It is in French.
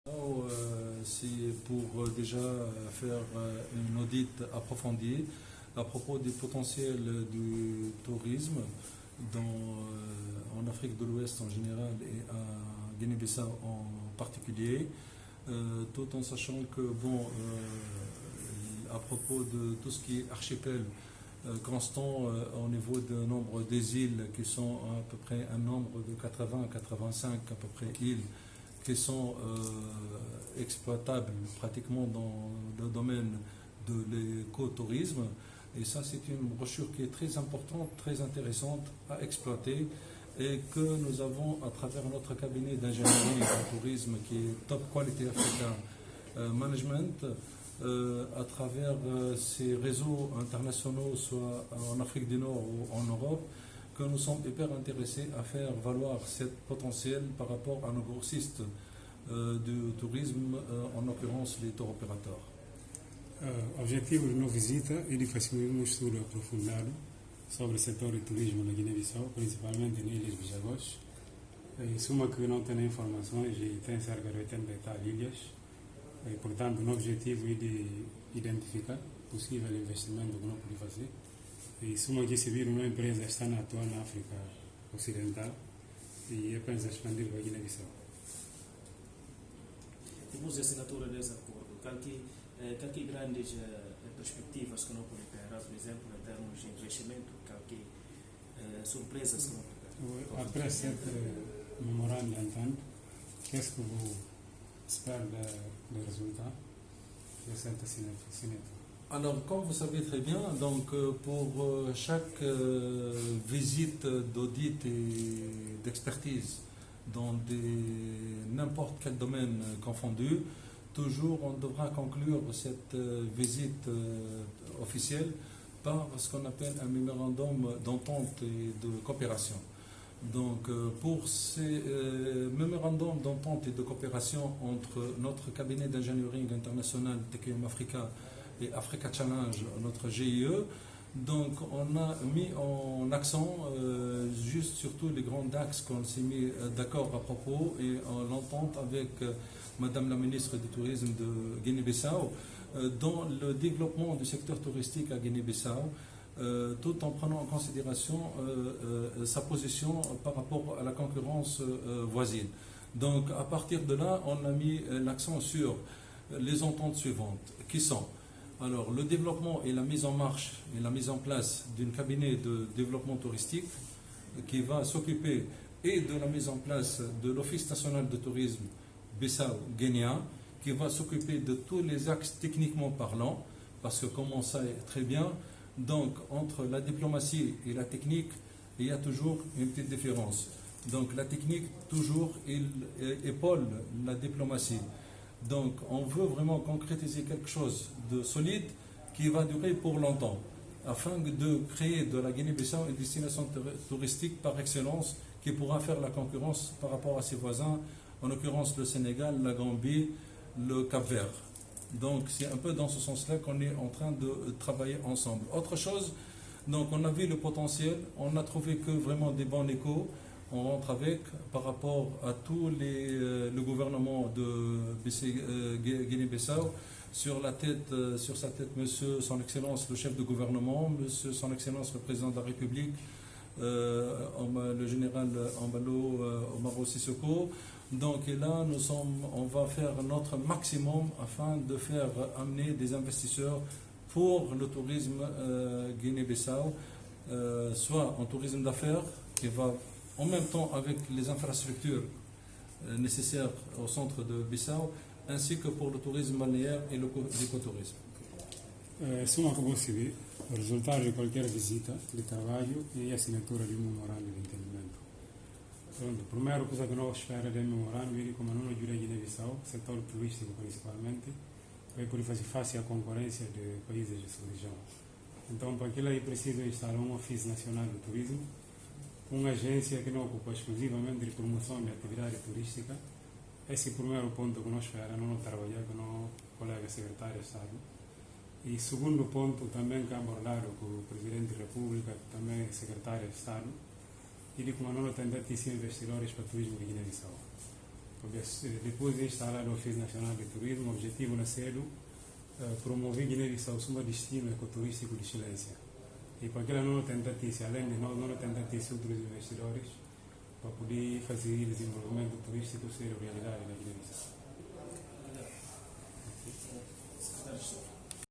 C'est pour déjà faire une audit approfondie à propos du potentiel du tourisme en Afrique de l'Ouest en général et à Guinée-Bissau en particulier, tout en sachant que, à propos de tout ce qui est archipel constant au niveau du nombre des îles qui sont à peu près un nombre de 80 à 85 à peu près îles qui sont exploitables pratiquement dans le domaine de l'écotourisme. Et ça, c'est une brochure qui est très importante, très intéressante à exploiter et que nous avons à travers notre cabinet d'ingénierie en tourisme qui est Top Quality Africa Management, à travers ces réseaux internationaux, soit en Afrique du Nord ou en Europe, que nous sommes hyper intéressés à faire valoir ce potentiel par rapport à nos grossistes du tourisme, en l'occurrence les tour opérateurs. Objetivo de nossa visita é de fazer um estudo aprofundado sobre o setor de turismo na Guiné-Bissau, principalmente em Ilhas Bijagós. Em suma que não tem informações e tem cerca de 80 e tal ilhas. E, portanto, o objetivo é de identificar possível investimento que não pode fazer. E suma que se vir uma empresa está a atuar na África Ocidental e pensa expandir para a Guiné-Bissau. Temos a assinatura desse acordo. Que grandes perspectivas que não podem ter, por exemplo, em termos de investimento, que surpresas que não podem ter? Après cette mémorandum d'entente, qu'est-ce que vous espérez des résultats de cette signature? Alors, comme vous savez très bien, donc, pour chaque visite d'audit et d'expertise dans n'importe quel domaine confondu, toujours on devra conclure cette visite officielle par ce qu'on appelle un mémorandum d'entente et de coopération. Donc pour ces mémorandums d'entente et de coopération entre notre cabinet d'ingénierie international TKM Africa et Africa Challenge, notre GIE, donc on a mis en accent juste surtout les grands axes qu'on s'est mis d'accord à propos et en l'entente avec Madame la ministre du Tourisme de Guinée-Bissau dans le développement du secteur touristique à Guinée-Bissau, tout en prenant en considération sa position par rapport à la concurrence voisine. Donc à partir de là, on a mis l'accent sur les ententes suivantes, qui sont alors le développement et la mise en marche et la mise en place d'un cabinet de développement touristique qui va s'occuper et de la mise en place de l'Office national de tourisme Bissau-Guinéen, qui va s'occuper de tous les axes techniquement parlant, parce que comme on sait très bien, donc entre la diplomatie et la technique, il y a toujours une petite différence. Donc la technique, toujours, il épaule la diplomatie. Donc on veut vraiment concrétiser quelque chose de solide qui va durer pour longtemps, afin de créer de la Guinée-Bissau une destination touristique par excellence qui pourra faire la concurrence par rapport à ses voisins, en l'occurrence le Sénégal, la Gambie, le Cap-Vert. Donc c'est un peu dans ce sens-là qu'on est en train de travailler ensemble. Autre chose, donc on a vu le potentiel, on a trouvé que vraiment des bons échos, on rentre avec par rapport à tous le gouvernement de Guinée-Bissau, sur sa tête, monsieur, son excellence le chef de gouvernement, monsieur, son excellence le président de la République, le général Ambalo Omaro Sissoko. Donc et là, on va faire notre maximum afin de faire amener des investisseurs pour le tourisme Guinée-Bissau, soit en tourisme d'affaires, qui va en même temps avec les infrastructures nécessaires au centre de Bissau, ainsi que pour le tourisme balnéaire et l'écotourisme. Insomma, come si vede, il risultato di qualche visita di lavoro e assinatura di un memorandum di intendimento. Pronto, a primeira coisa que nós esperamos do memorandum é como não ajuda a Guiné-Bissau, setor turístico principalmente, vai poder fazer face à concorrência de países de sua região. Então, para aquilo aí precisa instalar um Ofício Nacional de Turismo, uma agência que não ocupa exclusivamente de promoção de atividade turística. Esse é o primeiro ponto que nós esperamos não trabalhar com o colega secretário de Estado. E segundo ponto, também que é abordado com o Presidente da República, que também é secretário de Estado, e de como não tentar ter investidores para o turismo de Guiné-Bissau. Depois de instalar o Ofício Nacional de Turismo, o objetivo na SEDU promover Guiné-Bissau como destino ecoturístico de excelência. E para aquela não tentativa, além de nós, não tentativa outros investidores, para poder fazer desenvolvimento turístico ser realidade na Guiné-Bissau. Secretário de Estado.